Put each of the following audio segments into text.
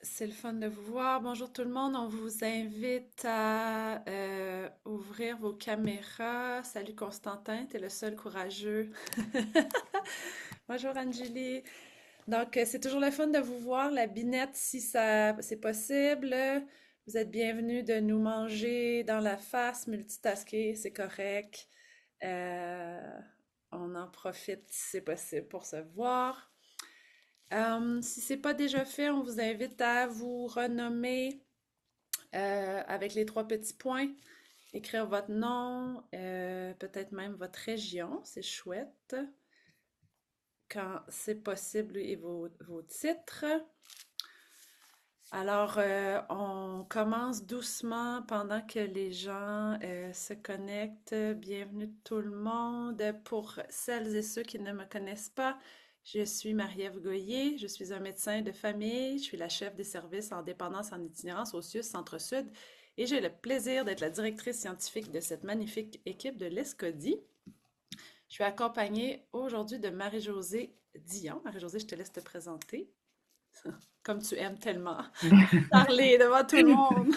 C'est le fun de vous voir. Bonjour tout le monde. On vous invite à ouvrir vos caméras. Salut Constantin, t'es le seul courageux. Bonjour Angélie. Donc, c'est toujours le fun de vous voir. La binette, si ça c'est possible. Vous êtes bienvenus de nous manger dans la face, multitasker, c'est correct. Euh, on en profite si c'est possible pour se voir. Si c'est pas déjà fait, on vous invite à vous renommer avec les trois petits points, écrire votre nom, peut-être même votre région, c'est chouette, quand c'est possible, et vos titres. Alors, on commence doucement pendant que les gens se connectent. Bienvenue tout le monde. Pour celles et ceux qui ne me connaissent pas, je suis Marie-Ève Goyer. Je suis un médecin de famille. Je suis la chef des services en dépendance en itinérance au CIUS Centre-Sud et j'ai le plaisir d'être la directrice scientifique de cette magnifique équipe de l'ESCODI. Je suis accompagnée aujourd'hui de Marie-Josée Dion. Marie-Josée, je te laisse te présenter, comme tu aimes tellement parler devant tout le monde.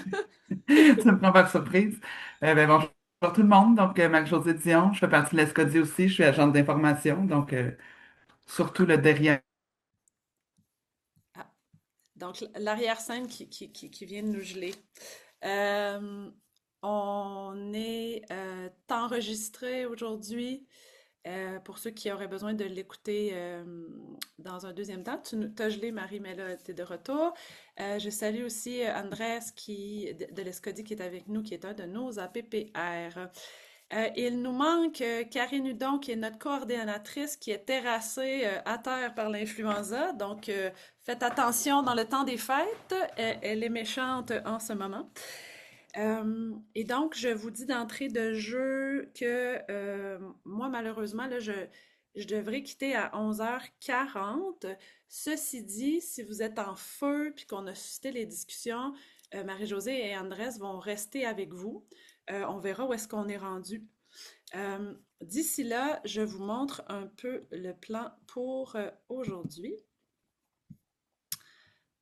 Ça me prend par surprise. Bonjour tout le monde. Donc, Marie-Josée Dion, je fais partie de l'ESCODI aussi. Je suis agente d'information. Donc, surtout le derrière. Ah, donc, l'arrière-scène qui vient de nous geler. Euh, on est enregistré aujourd'hui pour ceux qui auraient besoin de l'écouter dans un deuxième temps. Tu t'as gelé, Marie, mais là, tu es de retour. Je salue aussi Andrés de l'Escodi qui est avec nous, qui est un de nos APPR. Il nous manque Karine Hudon, qui est notre coordonnatrice, qui est terrassée à terre par l'influenza. Donc, faites attention dans le temps des fêtes. Elle est méchante en ce moment. Et donc, je vous dis d'entrée de jeu que moi, malheureusement, là, je devrais quitter à 11h40. Ceci dit, si vous êtes en feu puis qu'on a suscité les discussions, Marie-Josée et Andrés vont rester avec vous. On verra où est-ce qu'on est rendu. D'ici là, je vous montre un peu le plan pour aujourd'hui.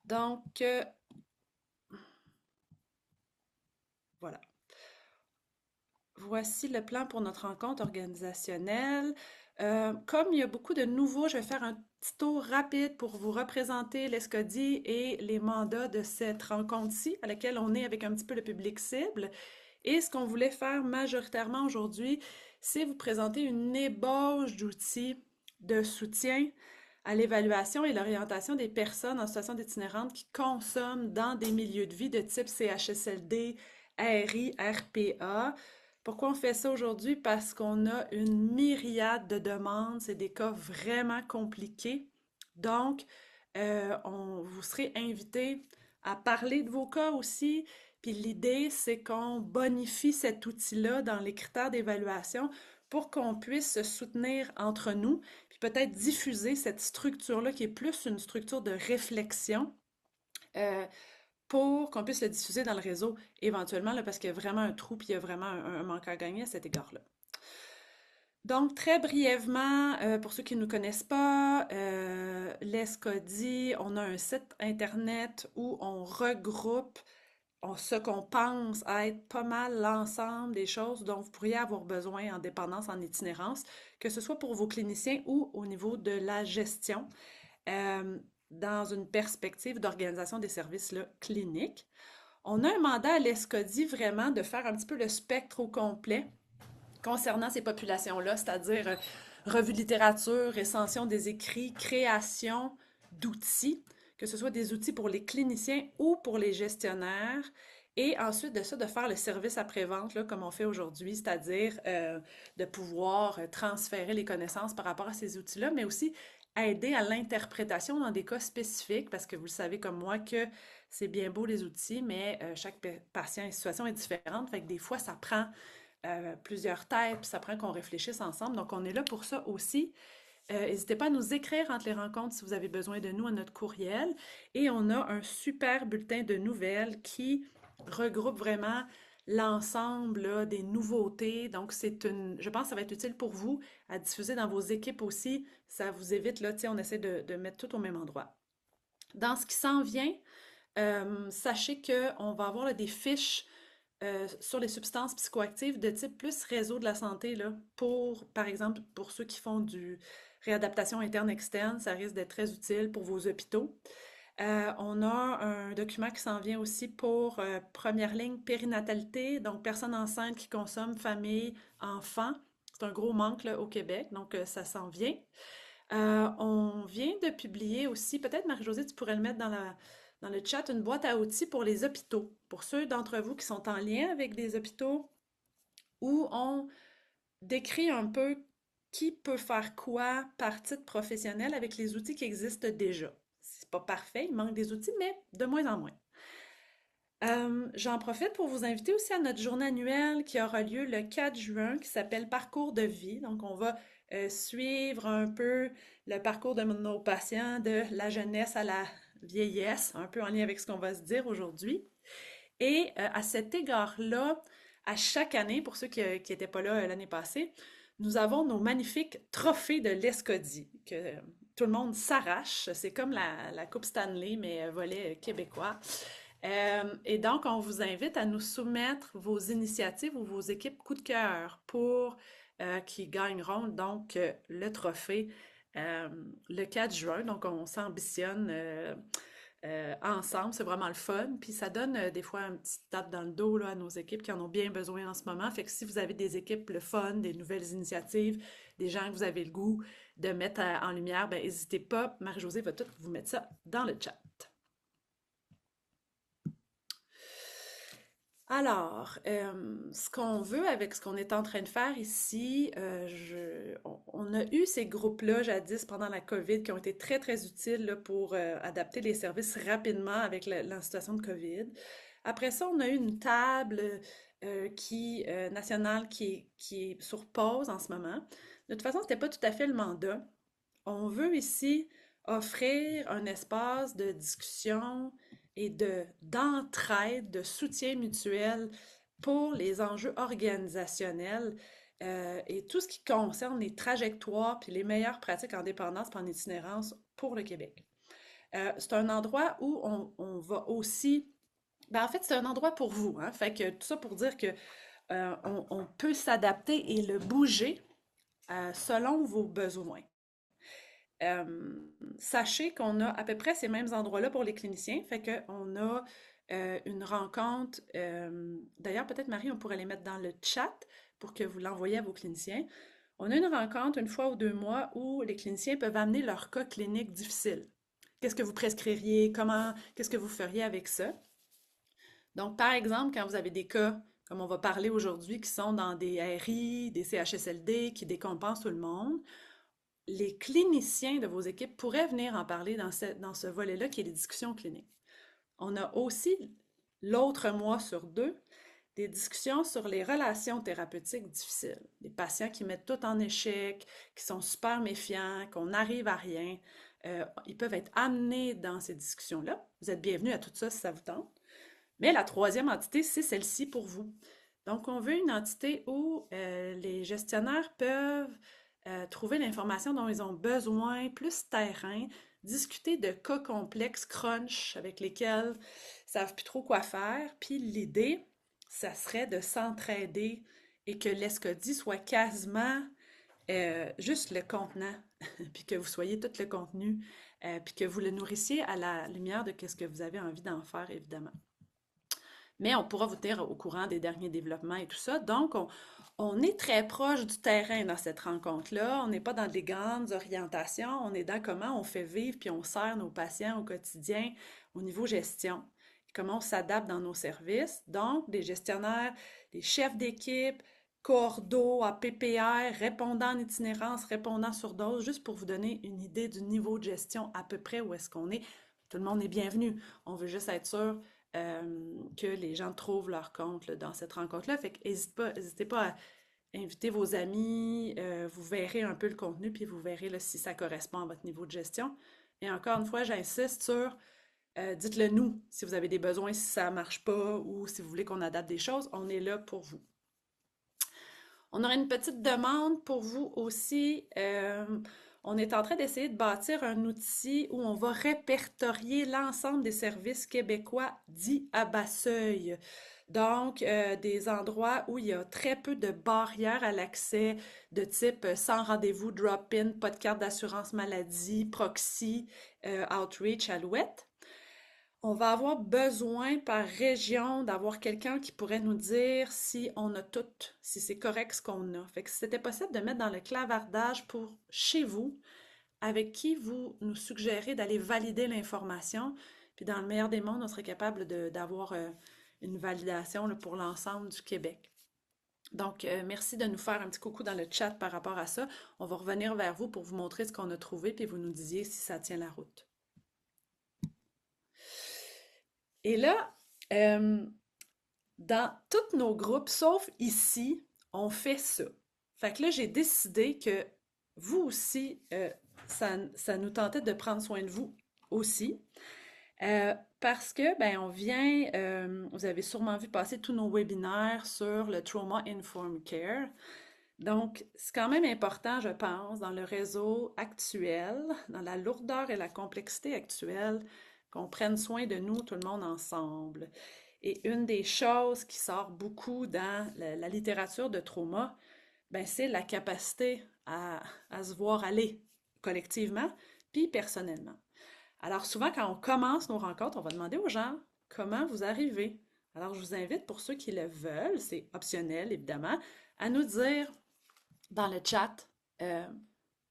Donc, voilà. Voici le plan pour notre rencontre organisationnelle. Comme il y a beaucoup de nouveaux, je vais faire un petit tour rapide pour vous représenter l'ESCODI et les mandats de cette rencontre-ci, à laquelle on est avec un petit peu le public cible. Et ce qu'on voulait faire majoritairement aujourd'hui, c'est vous présenter une ébauche d'outils de soutien à l'évaluation et l'orientation des personnes en situation d'itinérante qui consomment dans des milieux de vie de type CHSLD, RI, RPA. Pourquoi on fait ça aujourd'hui? Parce qu'on a une myriade de demandes, c'est des cas vraiment compliqués. Donc, vous serez invité à parler de vos cas aussi. Puis l'idée, c'est qu'on bonifie cet outil-là dans les critères d'évaluation pour qu'on puisse se soutenir entre nous, puis peut-être diffuser cette structure-là qui est plus une structure de réflexion euh, pour qu'on puisse le diffuser dans le réseau éventuellement, là, parce qu'il y a vraiment un trou, puis il y a vraiment un manque à gagner à cet égard-là. Donc, très brièvement, pour ceux qui ne nous connaissent pas, l'ESCODI, on a un site internet où on regroupe ce qu'on pense être pas mal l'ensemble des choses dont vous pourriez avoir besoin en dépendance, en itinérance, que ce soit pour vos cliniciens ou au niveau de la gestion, euh, dans une perspective d'organisation des services là, cliniques. On a un mandat à l'ESCODI vraiment de faire un petit peu le spectre au complet concernant ces populations-là, c'est-à-dire revue de littérature, récension des écrits, création d'outils, que ce soit des outils pour les cliniciens ou pour les gestionnaires, et ensuite de ça, de faire le service après-vente, là, comme on fait aujourd'hui, c'est-à-dire de pouvoir transférer les connaissances par rapport à ces outils-là, mais aussi aider à l'interprétation dans des cas spécifiques, parce que vous le savez comme moi que c'est bien beau les outils, mais chaque patient et situation est différente, fait que des fois, ça prend plusieurs têtes, puis ça prend qu'on réfléchisse ensemble. Donc, on est là pour ça aussi. N'hésitez pas à nous écrire entre les rencontres si vous avez besoin de nous à notre courriel. Et on a un super bulletin de nouvelles qui regroupe vraiment l'ensemble là, des nouveautés. Donc, je pense que ça va être utile pour vous à diffuser dans vos équipes aussi. Ça vous évite, là, tu sais, on essaie de mettre tout au même endroit. Dans ce qui s'en vient, Sachez qu'on va avoir là, des fiches sur les substances psychoactives de type plus réseau de la santé, là, pour, par exemple, pour ceux qui font du réadaptation interne-externe, ça risque d'être très utile pour vos hôpitaux. On a un document qui s'en vient aussi pour première ligne périnatalité, donc personnes enceintes qui consomment, famille, enfants. C'est un gros manque là, au Québec, donc ça s'en vient. On vient de publier aussi, peut-être Marie-Josée, tu pourrais le mettre dans le chat, une boîte à outils pour les hôpitaux. Pour ceux d'entre vous qui sont en lien avec des hôpitaux, où on décrit un peu qui peut faire quoi par titre professionnel avec les outils qui existent déjà. C'est pas parfait, il manque des outils, mais de moins en moins. J'en profite pour vous inviter aussi à notre journée annuelle qui aura lieu le 4 juin, qui s'appelle Parcours de vie. Donc, on va suivre un peu le parcours de nos patients, de la jeunesse à la vieillesse, un peu en lien avec ce qu'on va se dire aujourd'hui. Et à cet égard-là, à chaque année, pour ceux qui n'étaient pas là l'année passée, nous avons nos magnifiques trophées de l'Escodie que tout le monde s'arrache. C'est comme la Coupe Stanley, mais volet québécois. Et donc, on vous invite à nous soumettre vos initiatives ou vos équipes coup de cœur pour qui gagneront donc le trophée le 4 juin. Donc, on s'ambitionne ensemble. C'est vraiment le fun. Puis ça donne des fois un petit tape dans le dos là, à nos équipes qui en ont bien besoin en ce moment. Fait que si vous avez des équipes le fun, des nouvelles initiatives, des gens que vous avez le goût de mettre en lumière, ben n'hésitez pas. Marie-Josée va tout vous mettre ça dans le chat. Alors, ce qu'on veut avec ce qu'on est en train de faire ici, on a eu ces groupes-là jadis pendant la COVID qui ont été très, très utiles là, pour adapter les services rapidement avec la situation de COVID. Après ça, on a eu une table nationale qui est sur pause en ce moment. De toute façon, ce n'était pas tout à fait le mandat. On veut ici offrir un espace de discussion et d'entraide, de soutien mutuel pour les enjeux organisationnels et tout ce qui concerne les trajectoires puis les meilleures pratiques en dépendance et en itinérance pour le Québec. C'est un endroit où on va aussi... Ben en fait, c'est un endroit pour vous. Hein? Fait que tout ça pour dire que on peut s'adapter et le bouger selon vos besoins. Sachez qu'on a à peu près ces mêmes endroits-là pour les cliniciens, fait qu'on a une rencontre, d'ailleurs peut-être Marie, on pourrait les mettre dans le chat pour que vous l'envoyiez à vos cliniciens. On a une rencontre une fois ou 2 mois où les cliniciens peuvent amener leur cas clinique difficile. Qu'est-ce que vous prescririez? Qu'est-ce que vous feriez avec ça? Donc, par exemple, quand vous avez des cas, comme on va parler aujourd'hui, qui sont dans des RI, des CHSLD, qui décompensent tout le monde, les cliniciens de vos équipes pourraient venir en parler dans ce volet-là qui est les discussions cliniques. On a aussi, l'autre mois sur 2, des discussions sur les relations thérapeutiques difficiles. Des patients qui mettent tout en échec, qui sont super méfiants, qu'on n'arrive à rien. Ils peuvent être amenés dans ces discussions-là. Vous êtes bienvenus à tout ça si ça vous tente. Mais la troisième entité, c'est celle-ci pour vous. Donc, on veut une entité où les gestionnaires peuvent trouver l'information dont ils ont besoin, plus terrain, discuter de cas complexes, crunch, avec lesquels ils ne savent plus trop quoi faire. Puis l'idée, ça serait de s'entraider et que l'ESCODI soit quasiment juste le contenant, puis que vous soyez tout le contenu, puis que vous le nourrissiez à la lumière de ce que vous avez envie d'en faire, évidemment. Mais on pourra vous tenir au courant des derniers développements et tout ça. Donc, on est très proche du terrain dans cette rencontre-là. On n'est pas dans des grandes orientations. On est dans comment on fait vivre puis on sert nos patients au quotidien au niveau gestion. Comment on s'adapte dans nos services. Donc, des gestionnaires, des chefs d'équipe, cordos à PPR, répondants en itinérance, répondants sur dose, juste pour vous donner une idée du niveau de gestion à peu près où est-ce qu'on est. Tout le monde est bienvenu. On veut juste être sûr que les gens trouvent leur compte là, dans cette rencontre-là. Fait que n'hésitez pas à inviter vos amis, vous verrez un peu le contenu, puis vous verrez là, si ça correspond à votre niveau de gestion. Et encore une fois, j'insiste sur dites-le nous si vous avez des besoins, si ça ne marche pas ou si vous voulez qu'on adapte des choses, on est là pour vous. On aurait une petite demande pour vous aussi. on est en train d'essayer de bâtir un outil où on va répertorier l'ensemble des services québécois dits à bas seuil. Donc, des endroits où il y a très peu de barrières à l'accès de type sans rendez-vous, drop-in, pas de carte d'assurance maladie, proxy, outreach, alouette. On va avoir besoin par région d'avoir quelqu'un qui pourrait nous dire si on a tout, si c'est correct ce qu'on a. Fait que si c'était possible de mettre dans le clavardage pour chez vous, avec qui vous nous suggérez d'aller valider l'information, puis dans le meilleur des mondes, on serait capable d'avoir une validation là, pour l'ensemble du Québec. Donc, merci de nous faire un petit coucou dans le chat par rapport à ça. On va revenir vers vous pour vous montrer ce qu'on a trouvé, puis vous nous disiez si ça tient la route. Et là, dans tous nos groupes, sauf ici, on fait ça. Fait que là, j'ai décidé que vous aussi, ça nous tentait de prendre soin de vous aussi. Parce que, ben, on vient, vous avez sûrement vu passer tous nos webinaires sur le Trauma Informed Care. Donc, c'est quand même important, je pense, dans le réseau actuel, dans la lourdeur et la complexité actuelle, qu'on prenne soin de nous, tout le monde ensemble. Et une des choses qui sort beaucoup dans la littérature de trauma, ben, c'est la capacité à se voir aller collectivement, puis personnellement. Alors souvent, quand on commence nos rencontres, on va demander aux gens comment vous arrivez. Alors je vous invite, pour ceux qui le veulent, c'est optionnel évidemment, à nous dire dans le chat euh,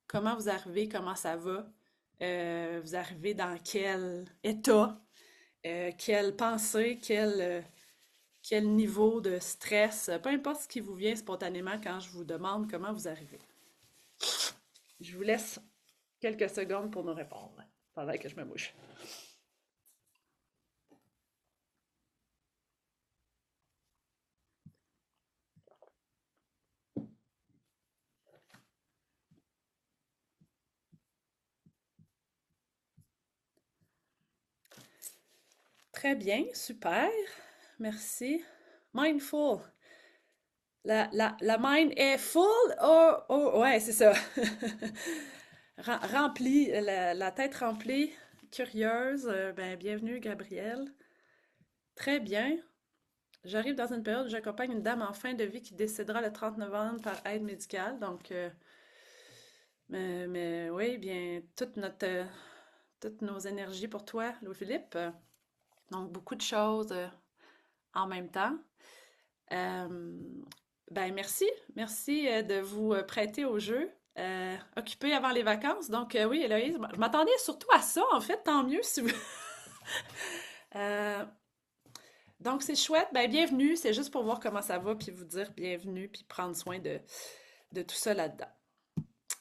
comment vous arrivez, comment ça va, vous arrivez dans quel état, quelle pensée, quel niveau de stress, peu importe ce qui vous vient spontanément quand je vous demande comment vous arrivez. Je vous laisse quelques secondes pour nous répondre pendant que je me mouche. Très bien, super. Merci. Mindful. La mind est full? Oh, ouais, c'est ça. Remplie, la tête remplie, curieuse. Ben, bienvenue, Gabrielle. Très bien. J'arrive dans une période où j'accompagne une dame en fin de vie qui décédera le 30 novembre par aide médicale. Donc, mais oui, bien, toutes nos énergies pour toi, Louis-Philippe. Donc, beaucoup de choses en même temps. Euh, ben merci, merci de vous prêter au jeu. Occupé avant les vacances. Donc oui, Héloïse, je m'attendais surtout à ça, en fait, tant mieux si vous... Euh, donc c'est chouette, ben bienvenue, c'est juste pour voir comment ça va, puis vous dire bienvenue, puis prendre soin de tout ça là-dedans.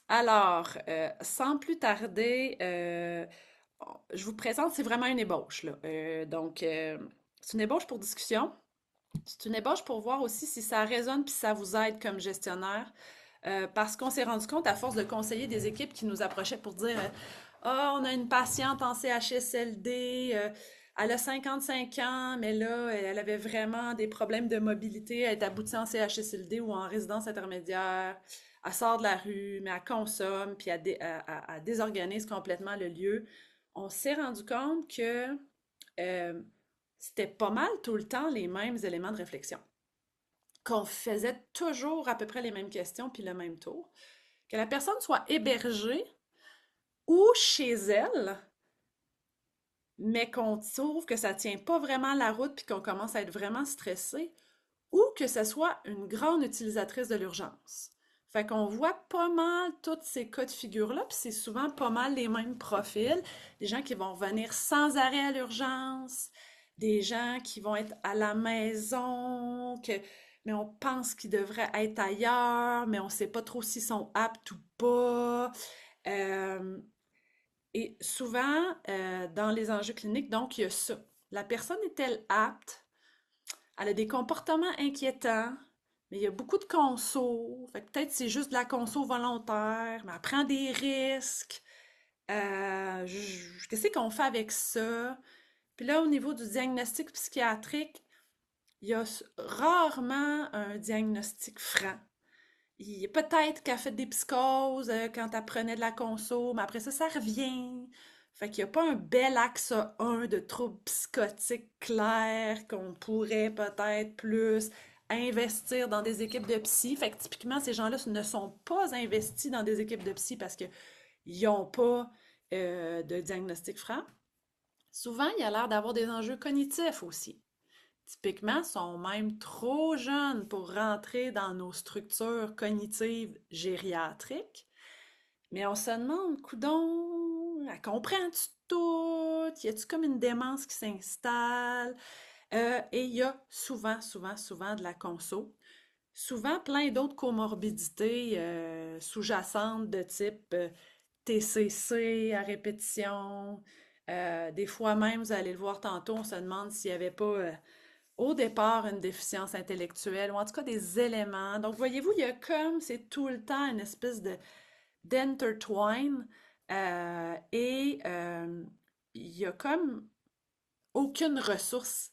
Alors, sans plus tarder, je vous présente, c'est vraiment une ébauche, là. Donc, c'est une ébauche pour discussion. C'est une ébauche pour voir aussi si ça résonne puis ça vous aide comme gestionnaire. Parce qu'on s'est rendu compte, à force de conseiller des équipes qui nous approchaient pour dire ah, on a une patiente en CHSLD, elle a 55 ans, mais là, elle avait vraiment des problèmes de mobilité. Elle est aboutie en CHSLD ou en résidence intermédiaire. Elle sort de la rue, mais elle consomme, puis elle désorganise complètement le lieu. On s'est rendu compte que euh, c'était pas mal tout le temps les mêmes éléments de réflexion. Qu'on faisait toujours à peu près les mêmes questions puis le même tour. Que la personne soit hébergée ou chez elle, mais qu'on trouve que ça tient pas vraiment la route puis qu'on commence à être vraiment stressé, ou que ce soit une grande utilisatrice de l'urgence. Fait qu'on voit pas mal tous ces cas de figure-là, puis c'est souvent pas mal les mêmes profils. Des gens qui vont venir sans arrêt à l'urgence, des gens qui vont être à la maison, mais on pense qu'ils devraient être ailleurs, mais on sait pas trop s'ils sont aptes ou pas. Euh, et souvent, dans les enjeux cliniques, donc, il y a ça. La personne est-elle apte? Elle a des comportements inquiétants, mais il y a beaucoup de conso. Fait que peut-être c'est juste de la conso volontaire, mais elle prend des risques. Qu'est-ce qu'on fait avec ça? Puis là, au niveau du diagnostic psychiatrique, il y a rarement un diagnostic franc. Peut-être qu'elle a fait des psychoses quand elle prenait de la conso, mais après ça, ça revient. Fait qu'il n'y a pas un bel axe 1 de troubles psychotiques clairs qu'on pourrait peut-être plus investir dans des équipes de psy. Fait que typiquement, ces gens-là ne sont pas investis dans des équipes de psy parce qu'ils n'ont pas de diagnostic franc. Souvent, il y a l'air d'avoir des enjeux cognitifs aussi. Typiquement, sont même trop jeunes pour rentrer dans nos structures cognitives gériatriques. Mais on se demande, coudon, elle comprend-tu tout? Y a-tu comme une démence qui s'installe? Et il y a souvent de la conso. Souvent plein d'autres comorbidités sous-jacentes de type TCC à répétition. Des fois même, vous allez le voir tantôt, on se demande s'il n'y avait pas au départ une déficience intellectuelle ou en tout cas des éléments. Donc, voyez-vous, il y a comme, c'est tout le temps une espèce de d'intertwine et il y a comme aucune ressource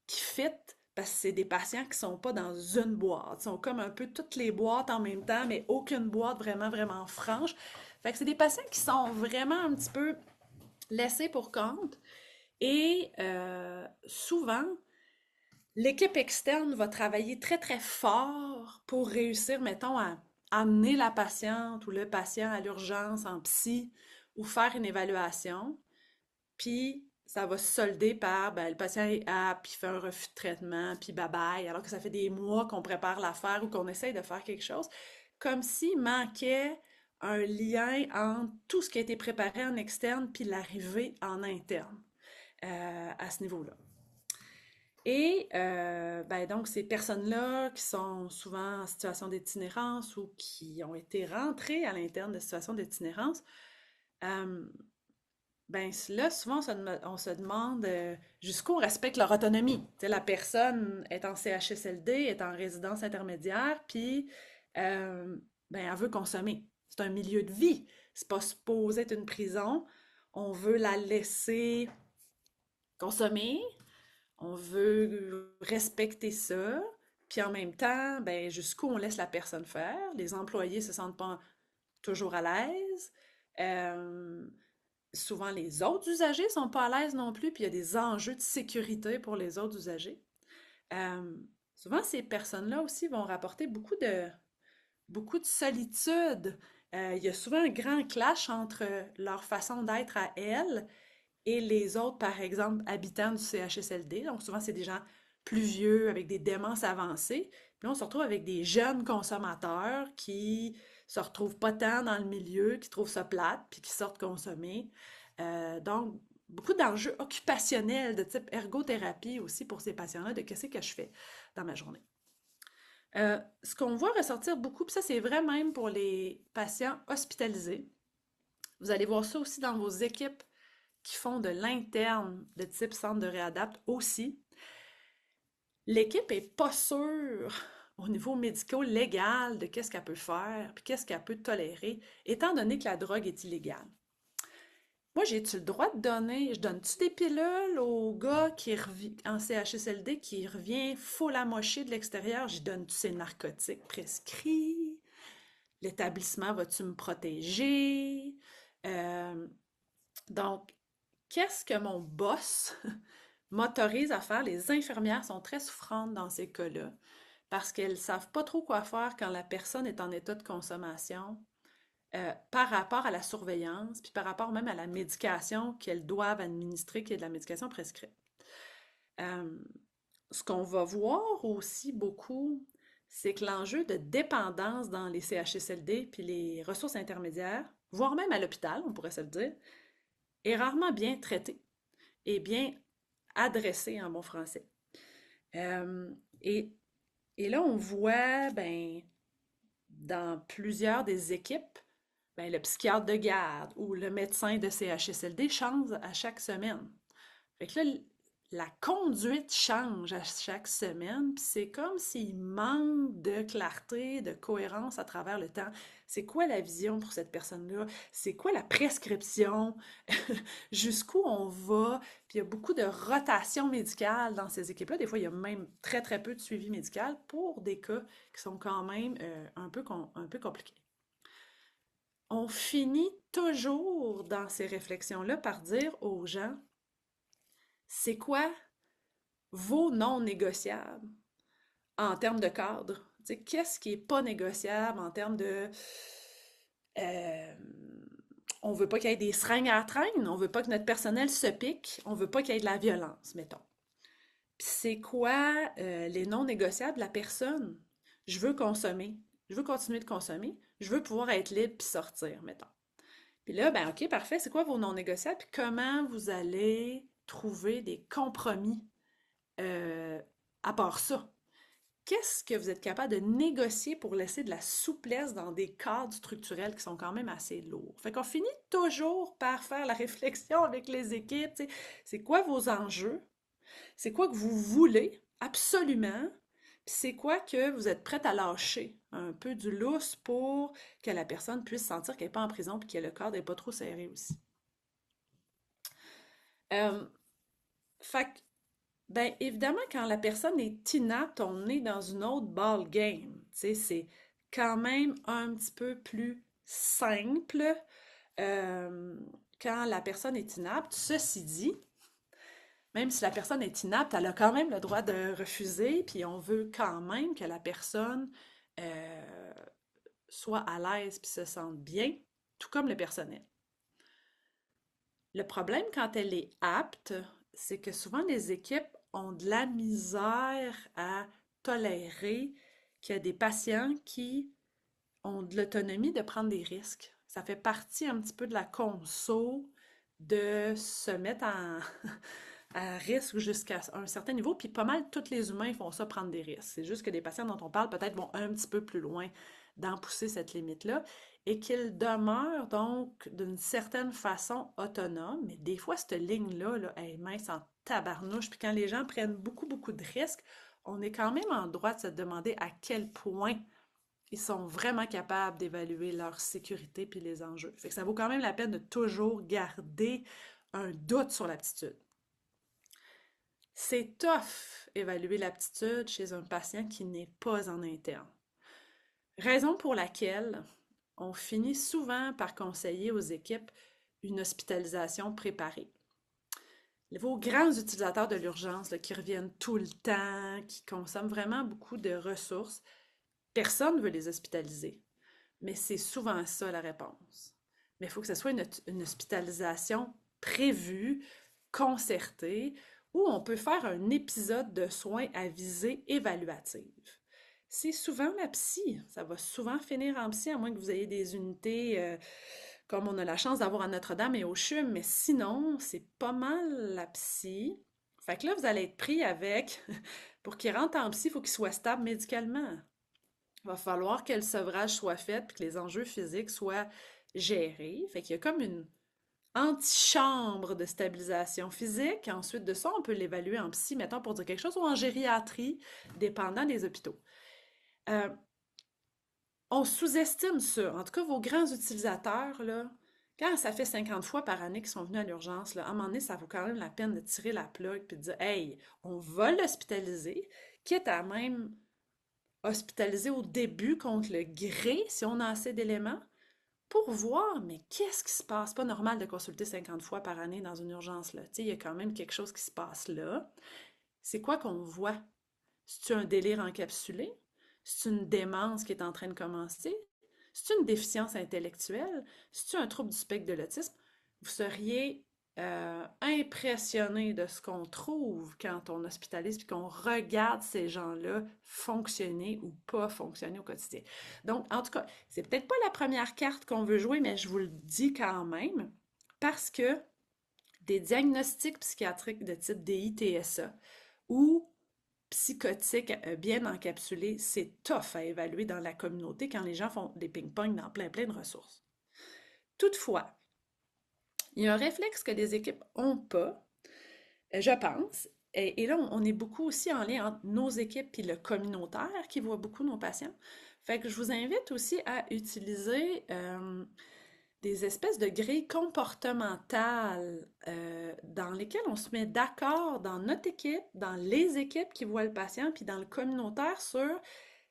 qui fit parce que c'est des patients qui sont pas dans une boîte. Ils sont comme un peu toutes les boîtes en même temps, mais aucune boîte vraiment franche. Fait que c'est des patients qui sont vraiment un petit peu laissés pour compte et souvent, l'équipe externe va travailler très fort pour réussir, mettons, à amener la patiente ou le patient à l'urgence en psy ou faire une évaluation. Puis ça va se solder par ben, le patient est apte, puis fait un refus de traitement, puis bye bye, alors que ça fait des mois qu'on prépare l'affaire ou qu'on essaye de faire quelque chose, comme s'il manquait un lien entre tout ce qui a été préparé en externe puis l'arrivée en interne à ce niveau-là. Et ben donc, ces personnes-là qui sont souvent en situation d'itinérance ou qui ont été rentrées à l'interne de situations d'itinérance, euh, ben là, souvent, on se demande jusqu'où on respecte leur autonomie. Tu sais, la personne est en CHSLD, est en résidence intermédiaire, puis ben, elle veut consommer. C'est un milieu de vie. C'est pas supposé être une prison. On veut la laisser consommer, on veut respecter ça, puis en même temps, ben, jusqu'où on laisse la personne faire. Les employés se sentent pas toujours à l'aise. Euh, Souvent, les autres usagers sont pas à l'aise non plus, puis il y a des enjeux de sécurité pour les autres usagers. Euh, Souvent, ces personnes-là aussi vont rapporter beaucoup de solitude. Il y a souvent un grand clash entre leur façon d'être à elles et les autres, par exemple, habitants du CHSLD. Donc, souvent, c'est des gens plus vieux, avec des démences avancées. Puis là, on se retrouve avec des jeunes consommateurs qui se retrouvent pas tant dans le milieu, qui trouvent ça plate, puis qui sortent consommer. Donc, beaucoup d'enjeux occupationnels de type ergothérapie aussi pour ces patients-là, de qu'est-ce que je fais dans ma journée. Ce qu'on voit ressortir beaucoup, puis ça c'est vrai même pour les patients hospitalisés, vous allez voir ça aussi dans vos équipes qui font de l'interne de type centre de réadapt aussi. L'équipe est pas sûre au niveau médico-légal de qu'est-ce qu'elle peut faire, puis qu'est-ce qu'elle peut tolérer, étant donné que la drogue est illégale. Moi, j'ai-tu le droit de donner, je donne-tu des pilules au gars qui revient en CHSLD qui revient full amoché de l'extérieur? J'y donne-tu ces narcotiques prescrits? L'établissement va-tu me protéger? Euh, donc, qu'est-ce que mon boss m'autorise à faire? Les infirmières sont très souffrantes dans ces cas-là parce qu'elles ne savent pas trop quoi faire quand la personne est en état de consommation par rapport à la surveillance, puis par rapport même à la médication qu'elles doivent administrer, qui est de la médication prescrite. Euh, Ce qu'on va voir aussi beaucoup, c'est que l'enjeu de dépendance dans les CHSLD puis les ressources intermédiaires, voire même à l'hôpital, on pourrait se le dire, est rarement bien traité et bien adressé en bon français. Euh, et, et là, on voit, ben, dans plusieurs des équipes, ben, le psychiatre de garde ou le médecin de CHSLD change à chaque semaine. Fait que là, la conduite change à chaque semaine, puis c'est comme s'il manque de clarté, de cohérence à travers le temps. C'est quoi la vision pour cette personne-là? C'est quoi la prescription? Jusqu'où on va? Puis il y a beaucoup de rotation médicale dans ces équipes-là. Des fois, il y a même très, très peu de suivi médical pour des cas qui sont quand même un peu compliqués. On finit toujours dans ces réflexions-là par dire aux gens, c'est quoi vos non négociables en termes de cadre? Tu sais, qu'est-ce qui n'est pas négociable en termes de... euh, on veut pas qu'il y ait des seringues à la traîne, on veut pas que notre personnel se pique, on veut pas qu'il y ait de la violence, mettons. Puis c'est quoi les non négociables? La personne, je veux consommer, je veux continuer de consommer, je veux pouvoir être libre puis sortir, mettons. Puis là, ben OK, parfait, c'est quoi vos non négociables? Puis comment vous allez trouver des compromis euh, à part ça? Qu'est-ce que vous êtes capable de négocier pour laisser de la souplesse dans des cadres structurels qui sont quand même assez lourds? Fait qu'on finit toujours par faire la réflexion avec les équipes. Tu sais, c'est quoi vos enjeux? C'est quoi que vous voulez absolument? Puis c'est quoi que vous êtes prête à lâcher un peu du lousse pour que la personne puisse sentir qu'elle n'est pas en prison puis que le cadre n'est pas trop serré aussi. Euh, fait que ben, évidemment, quand la personne est inapte, on est dans une autre ball game. Tu sais, c'est quand même un petit peu plus simple euh, quand la personne est inapte. Ceci dit, même si la personne est inapte, elle a quand même le droit de refuser, puis on veut quand même que la personne euh, soit à l'aise puis se sente bien, tout comme le personnel. Le problème quand elle est apte, c'est que souvent les équipes ont de la misère à tolérer qu'il y a des patients qui ont de l'autonomie de prendre des risques. Ça fait partie un petit peu de la conso de se mettre à risque jusqu'à un certain niveau, puis pas mal tous les humains font ça, prendre des risques. C'est juste que des patients dont on parle peut-être vont un petit peu plus loin dans pousser cette limite-là et qu'ils demeurent donc d'une certaine façon autonomes, mais des fois cette ligne-là, là, elle est mince en tabarnouche, puis quand les gens prennent beaucoup, beaucoup de risques, on est quand même en droit de se demander à quel point ils sont vraiment capables d'évaluer leur sécurité puis les enjeux. Fait que ça vaut quand même la peine de toujours garder un doute sur l'aptitude. C'est tough évaluer l'aptitude chez un patient qui n'est pas en interne. Raison pour laquelle on finit souvent par conseiller aux équipes une hospitalisation préparée. Vos grands utilisateurs de l'urgence là, qui reviennent tout le temps, qui consomment vraiment beaucoup de ressources, personne ne veut les hospitaliser. Mais c'est souvent ça la réponse. Mais il faut que ce soit une hospitalisation prévue, concertée, où on peut faire un épisode de soins à visée évaluative. C'est souvent la psy. Ça va souvent finir en psy, à moins que vous ayez des unités comme on a la chance d'avoir à Notre-Dame et au CHUM, mais sinon, c'est pas mal la psy. Fait que là, vous allez être pris avec, pour qu'il rentre en psy, il faut qu'il soit stable médicalement. Il va falloir que le sevrage soit fait puis que les enjeux physiques soient gérés. Fait qu'il y a comme une antichambre de stabilisation physique. Ensuite de ça, on peut l'évaluer en psy, mettons pour dire quelque chose, ou en gériatrie, dépendant des hôpitaux. Euh, on sous-estime ça. En tout cas, vos grands utilisateurs, là, quand ça fait 50 fois par année qu'ils sont venus à l'urgence, là, à un moment donné, ça vaut quand même la peine de tirer la plug et de dire hey, on va l'hospitaliser, quitte à même hospitaliser au début contre le gré, si on a assez d'éléments, pour voir, mais qu'est-ce qui se passe? Pas normal de consulter 50 fois par année dans une urgence, là. Tu sais, il y a quand même quelque chose qui se passe là. C'est quoi qu'on voit? C'est-tu un délire encapsulé? C'est une démence qui est en train de commencer? C'est une déficience intellectuelle? C'est-tu un trouble du spectre de l'autisme? Vous seriez impressionné de ce qu'on trouve quand on hospitalise puis qu'on regarde ces gens-là fonctionner ou pas fonctionner au quotidien. Donc, en tout cas, c'est peut-être pas la première carte qu'on veut jouer, mais je vous le dis quand même, parce que des diagnostics psychiatriques de type DITSA ou psychotiques bien encapsulés, c'est tough à évaluer dans la communauté quand les gens font des ping-pong dans plein plein de ressources. Toutefois, il y a un réflexe que des équipes n'ont pas, je pense, Et là, on est beaucoup aussi en lien entre nos équipes puis le communautaire qui voit beaucoup nos patients. Fait que je vous invite aussi à utiliser des espèces de grilles comportementales dans lesquelles on se met d'accord dans notre équipe, dans les équipes qui voient le patient, puis dans le communautaire sur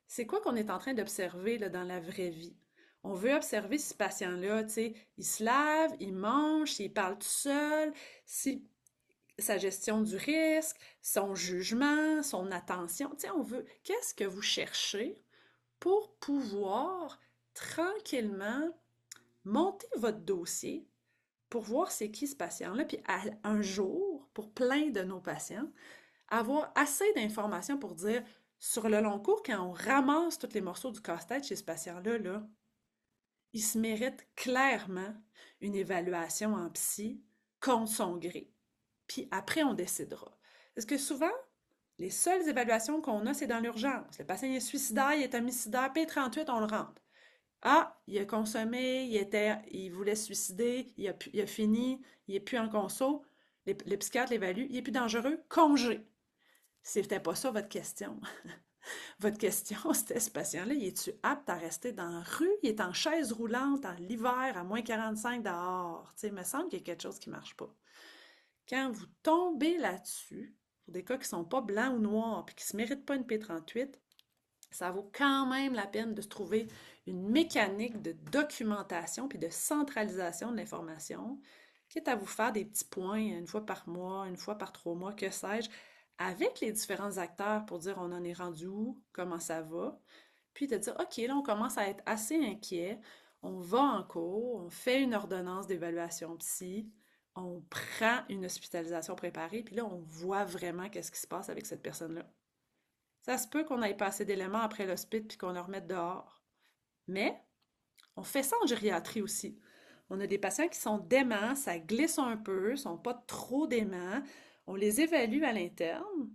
c'est quoi qu'on est en train d'observer là, dans la vraie vie. On veut observer si ce patient-là, tu sais, il se lave, il mange, s'il parle tout seul, si sa gestion du risque, son jugement, son attention. Tu sais, on veut, qu'est-ce que vous cherchez pour pouvoir tranquillement monter votre dossier pour voir c'est qui ce patient-là, puis un jour, pour plein de nos patients, avoir assez d'informations pour dire, sur le long cours, quand on ramasse tous les morceaux du casse-tête chez ce patient-là, là, il se mérite clairement une évaluation en psy contre son gré. Puis après, on décidera. Parce que souvent, les seules évaluations qu'on a, c'est dans l'urgence. Le patient est suicidaire, il est homicidaire, P38, on le rentre. Ah, il a consommé, il voulait se suicider, il a fini, il n'est plus en conso. Les psychiatres l'évaluent, il est plus dangereux, congé. C'était pas ça votre question. Votre question, c'était ce patient-là, il est-tu apte à rester dans la rue? Il est en chaise roulante en l'hiver à -45 dehors. Tu sais, il me semble qu'il y a quelque chose qui ne marche pas. Quand vous tombez là-dessus, pour des cas qui ne sont pas blancs ou noirs et qui ne se méritent pas une P38, ça vaut quand même la peine de se trouver une mécanique de documentation puis de centralisation de l'information, quitte à vous faire des petits points une fois par mois, une fois par 3 mois, que sais-je, avec les différents acteurs pour dire on en est rendu où, comment ça va, puis de dire OK, là on commence à être assez inquiet, on va en cours, on fait une ordonnance d'évaluation psy, on prend une hospitalisation préparée, puis là on voit vraiment qu'est-ce qui se passe avec cette personne-là. Ça se peut qu'on ait pas assez d'éléments après l'hospice puis qu'on le remette dehors. Mais on fait ça en gériatrie aussi. On a des patients qui sont déments, ça glisse un peu, sont pas trop déments. On les évalue à l'interne.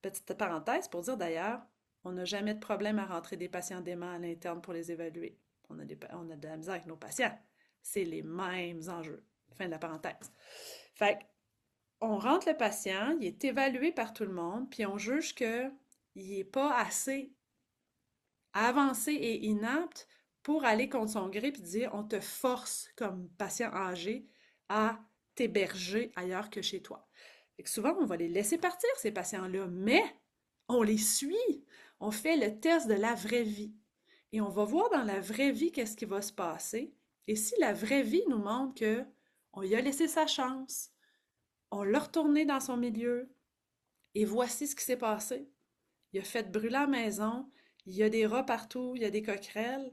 Petite parenthèse pour dire d'ailleurs, on n'a jamais de problème à rentrer des patients déments à l'interne pour les évaluer. On a de la misère avec nos patients. C'est les mêmes enjeux. Fin de la parenthèse. Fait on rentre le patient, il est évalué par tout le monde, puis on juge qu'il n'est pas assez avancé et inapte pour aller contre son gré puis dire on te force comme patient âgé à t'héberger ailleurs que chez toi. Fait que souvent, on va les laisser partir, ces patients-là, mais on les suit. On fait le test de la vraie vie. Et on va voir dans la vraie vie qu'est-ce qui va se passer. Et si la vraie vie nous montre que on lui a laissé sa chance, on l'a retourné dans son milieu, et voici ce qui s'est passé. Il a fait brûler la maison, il y a des rats partout, il y a des coquerelles.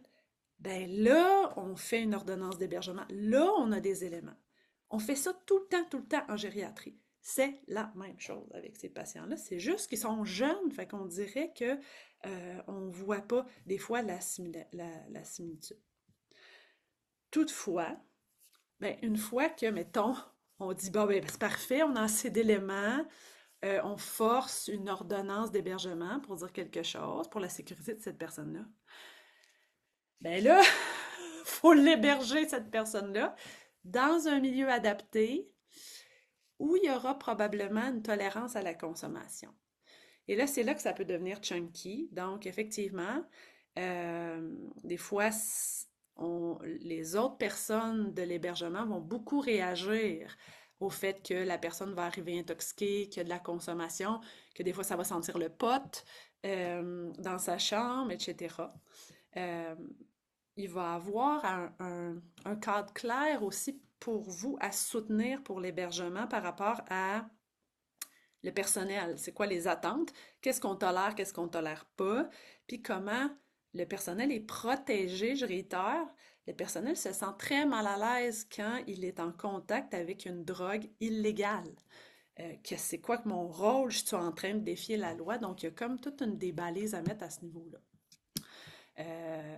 Ben là, on fait une ordonnance d'hébergement. Là, on a des éléments. On fait ça tout le temps en gériatrie. C'est la même chose avec ces patients-là. C'est juste qu'ils sont jeunes, fait qu'on dirait que on ne voit pas des fois la similitude. Toutefois, ben, une fois que, mettons, on dit, bon, ben, c'est parfait, on a assez d'éléments, on force une ordonnance d'hébergement pour dire quelque chose, pour la sécurité de cette personne-là. Ben là, il faut l'héberger, cette personne-là, dans un milieu adapté où il y aura probablement une tolérance à la consommation. Et là, c'est là que ça peut devenir chunky. Donc, effectivement, des fois, les autres personnes de l'hébergement vont beaucoup réagir au fait que la personne va arriver intoxiquée, qu'il y a de la consommation, que des fois, ça va sentir le pot dans sa chambre, etc. Euh, il va avoir un cadre clair aussi pour vous à soutenir pour l'hébergement par rapport à le personnel. C'est quoi les attentes? Qu'est-ce qu'on tolère pas? Puis comment le personnel est protégé, je réitère. Le personnel se sent très mal à l'aise quand il est en contact avec une drogue illégale. Que c'est quoi que mon rôle? Je suis en train de défier la loi. Donc, il y a comme toute une des balises à mettre à ce niveau-là. Euh,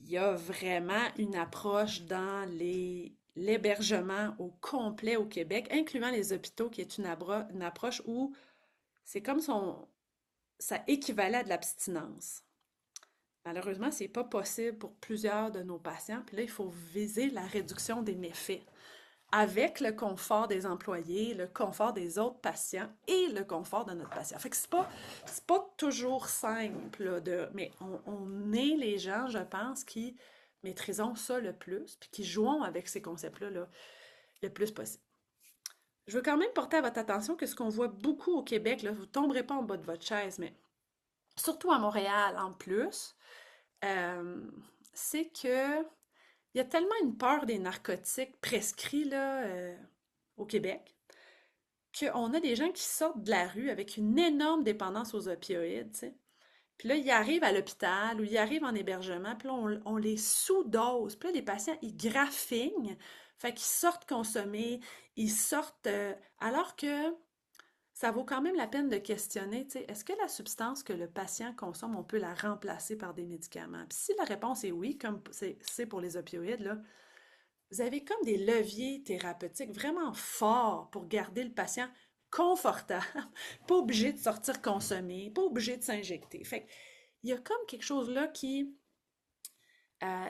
il y a vraiment une approche dans l'hébergement au complet au Québec, incluant les hôpitaux, qui est une approche où c'est comme ça équivalait à de l'abstinence. Malheureusement, ce n'est pas possible pour plusieurs de nos patients. Puis là, il faut viser la réduction des méfaits. avec le confort des employés, le confort des autres patients et le confort de notre patient. Fait que c'est pas toujours simple, là, mais on est les gens, je pense, qui maîtrisons ça le plus, puis qui jouons avec ces concepts-là là, le plus possible. Je veux quand même porter à votre attention que ce qu'on voit beaucoup au Québec, là, vous ne tomberez pas en bas de votre chaise, mais surtout à Montréal en plus, euh, c'est que il y a tellement une peur des narcotiques prescrits là, au Québec qu'on a des gens qui sortent de la rue avec une énorme dépendance aux opioïdes, tu sais. Puis là, ils arrivent à l'hôpital ou ils arrivent en hébergement, puis là, on les sous-dose. Puis là, les patients, ils graffignent, fait qu'ils sortent consommer, ils sortent... alors que ça vaut quand même la peine de questionner, tu sais, est-ce que la substance que le patient consomme, on peut la remplacer par des médicaments? Puis si la réponse est oui, comme c'est pour les opioïdes, là, vous avez comme des leviers thérapeutiques vraiment forts pour garder le patient confortable, pas obligé de sortir consommer, pas obligé de s'injecter. Fait il y a comme quelque chose là qui,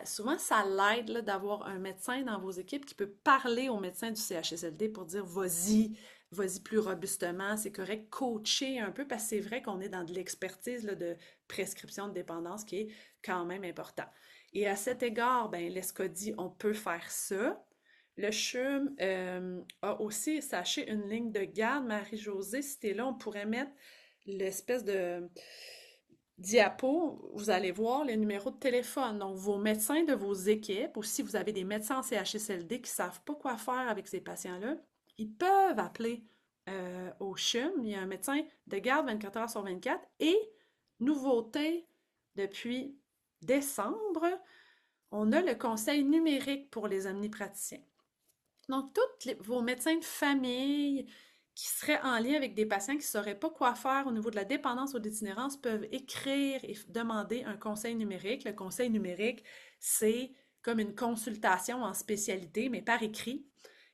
souvent, ça l'aide là, d'avoir un médecin dans vos équipes qui peut parler au médecin du CHSLD pour dire vas-y, vas-y plus robustement, c'est correct, coacher un peu, parce que c'est vrai qu'on est dans de l'expertise là, de prescription de dépendance qui est quand même important. Et à cet égard, ben, l'ESCODI, on peut faire ça. Le CHUM a aussi, sachez, une ligne de garde. Marie-Josée, si t'es là, on pourrait mettre l'espèce de diapo, vous allez voir les numéros de téléphone. Donc, vos médecins de vos équipes, ou si vous avez des médecins en CHSLD qui ne savent pas quoi faire avec ces patients-là, ils peuvent appeler au CHUM. Il y a un médecin de garde 24 heures sur 24. Et, nouveauté, depuis décembre, on a le conseil numérique pour les omnipraticiens. Donc, vos médecins de famille qui seraient en lien avec des patients qui ne sauraient pas quoi faire au niveau de la dépendance ou d'itinérance peuvent écrire et demander un conseil numérique. Le conseil numérique, c'est comme une consultation en spécialité, mais par écrit.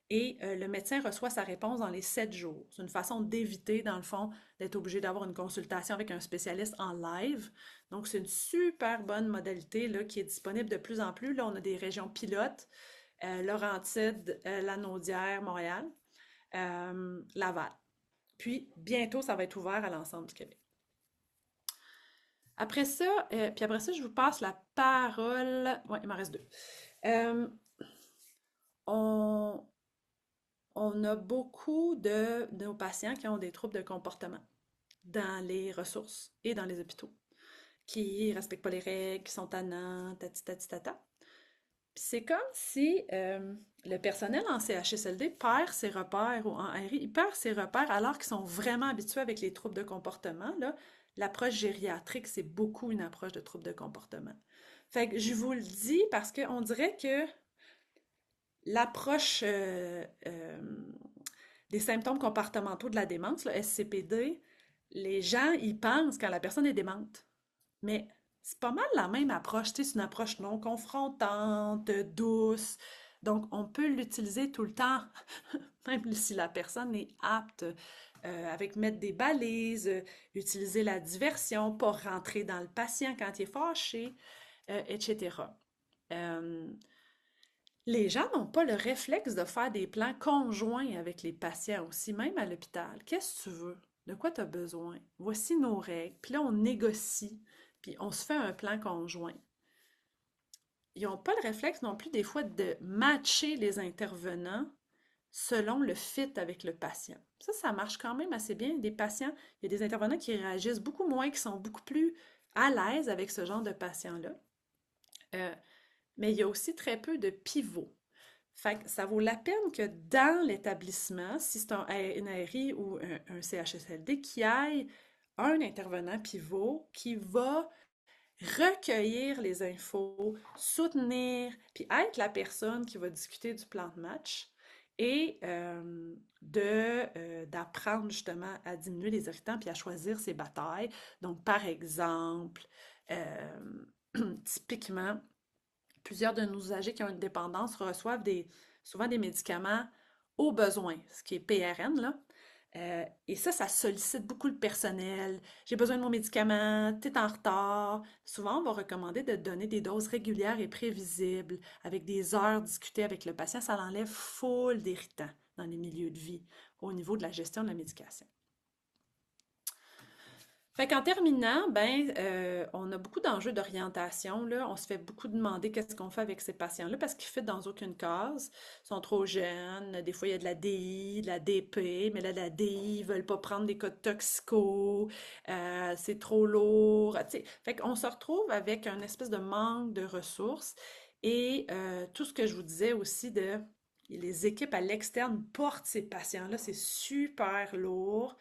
Et le médecin reçoit sa réponse dans les 7 jours. C'est une façon d'éviter, dans le fond, d'être obligé d'avoir une consultation avec un spécialiste en live. Donc, c'est une super bonne modalité là, qui est disponible de plus en plus. Là, on a des régions pilotes, Laurentides, Lanaudière, Montréal, Laval. Puis, bientôt, ça va être ouvert à l'ensemble du Québec. Après ça, puis après ça, je vous passe la parole. Oui, il m'en reste deux. Euh, on, on a beaucoup de nos patients qui ont des troubles de comportement dans les ressources et dans les hôpitaux, qui ne respectent pas les règles, qui sont tannants, tati tati tata. Puis c'est comme si le personnel en CHSLD perd ses repères ou en RI, il perd ses repères alors qu'ils sont vraiment habitués avec les troubles de comportement. Là, l'approche gériatrique, c'est beaucoup une approche de troubles de comportement. Fait que je vous le dis parce qu'on dirait que l'approche des symptômes comportementaux de la démence, le SCPD, les gens, ils pensent quand la personne est démente. Mais c'est pas mal la même approche, tu sais, c'est une approche non confrontante, douce. Donc, on peut l'utiliser tout le temps, même si la personne est apte, avec mettre des balises, utiliser la diversion, pas rentrer dans le patient quand il est fâché, etc. Euh, les gens n'ont pas le réflexe de faire des plans conjoints avec les patients aussi, même à l'hôpital. Qu'est-ce que tu veux? De quoi tu as besoin? Voici nos règles. Puis là, on négocie, puis on se fait un plan conjoint. Ils n'ont pas le réflexe non plus des fois de matcher les intervenants selon le fit avec le patient. Ça marche quand même assez bien. Des patients, il y a des intervenants qui réagissent beaucoup moins, qui sont beaucoup plus à l'aise avec ce genre de patients-là. Euh, mais il y a aussi très peu de pivots. Fait que ça vaut la peine que dans l'établissement, si c'est une ARI ou un CHSLD, qu'il y ait un intervenant pivot qui va recueillir les infos, soutenir, puis être la personne qui va discuter du plan de match et d'apprendre justement à diminuer les irritants puis à choisir ses batailles. Donc, par exemple, euh, typiquement, plusieurs de nos âgés qui ont une dépendance reçoivent souvent des médicaments au besoin, ce qui est PRN, là. Et ça sollicite beaucoup le personnel. J'ai besoin de mon médicament, t'es en retard. Souvent, on va recommander de donner des doses régulières et prévisibles, avec des heures discutées avec le patient. Ça l'enlève full d'irritants dans les milieux de vie au niveau de la gestion de la médication. Fait qu'en terminant, on a beaucoup d'enjeux d'orientation, là. On se fait beaucoup demander qu'est-ce qu'on fait avec ces patients-là parce qu'ils ne fitent dans aucune case. Ils sont trop jeunes. Des fois, il y a de la DI, de la DP, mais là, la DI, ils veulent pas prendre des cas de toxico. C'est trop lourd. Tu sais. Fait qu'on se retrouve avec un espèce de manque de ressources et tout ce que je vous disais aussi de les équipes à l'externe portent ces patients-là, c'est super lourd.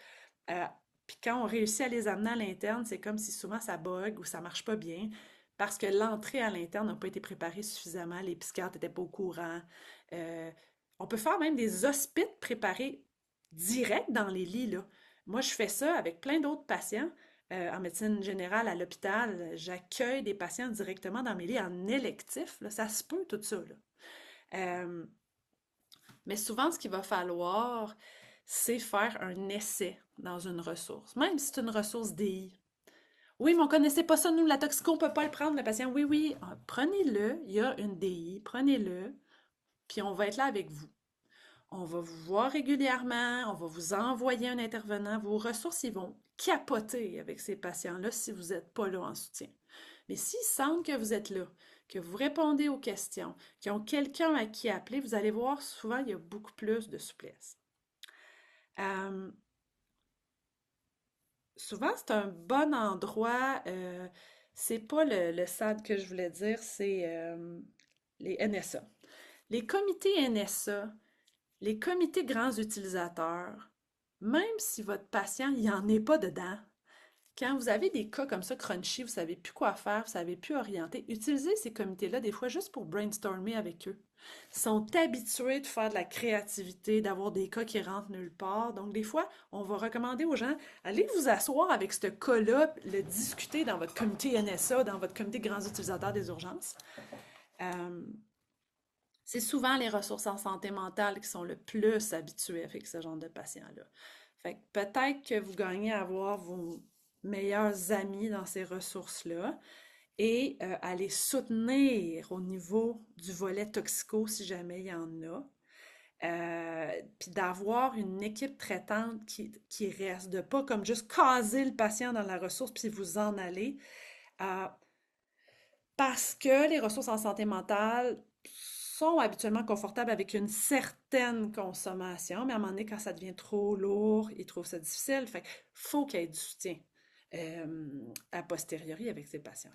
Euh, Puis quand on réussit à les amener à l'interne, c'est comme si souvent ça bug ou ça marche pas bien parce que l'entrée à l'interne n'a pas été préparée suffisamment, les psychiatres n'étaient pas au courant. Euh, on peut faire même des hospices préparés direct dans les lits, là. Moi, je fais ça avec plein d'autres patients. En médecine générale, à l'hôpital, j'accueille des patients directement dans mes lits en électif, là. Ça se peut, tout ça, là. Euh, mais souvent, ce qu'il va falloir, c'est faire un essai dans une ressource, même si c'est une ressource DI. Oui, mais on ne connaissait pas ça, nous, la toxico, on ne peut pas le prendre, le patient. Oui, oui, prenez-le, il y a une DI, prenez-le, puis on va être là avec vous. On va vous voir régulièrement, on va vous envoyer un intervenant. Vos ressources, ils vont capoter avec ces patients-là si vous n'êtes pas là en soutien. Mais s'ils sentent que vous êtes là, que vous répondez aux questions, qu'ils ont quelqu'un à qui appeler, vous allez voir, souvent, il y a beaucoup plus de souplesse. Euh, Souvent, c'est un bon endroit. C'est pas le SAD que je voulais dire, c'est les NSA. Les comités NSA, les comités grands utilisateurs, même si votre patient, il n'y en est pas dedans, quand vous avez des cas comme ça crunchy, vous ne savez plus quoi faire, vous ne savez plus orienter, utilisez ces comités-là des fois juste pour brainstormer avec eux. Ils sont habitués de faire de la créativité, d'avoir des cas qui rentrent nulle part. Donc, des fois, on va recommander aux gens, allez vous asseoir avec ce cas-là, le discuter dans votre comité NSA, dans votre comité grands utilisateurs des urgences. Euh, c'est souvent les ressources en santé mentale qui sont le plus habituées avec ce genre de patients-là. Fait que peut-être que vous gagnez à avoir vos meilleurs amis dans ces ressources-là et à les soutenir au niveau du volet toxico si jamais il y en a. Puis d'avoir une équipe traitante qui reste, de pas comme juste caser le patient dans la ressource puis vous en aller. Euh, Parce que les ressources en santé mentale sont habituellement confortables avec une certaine consommation, mais à un moment donné, quand ça devient trop lourd, ils trouvent ça difficile. Fait qu'il faut qu'il y ait du soutien a posteriori avec ces patients.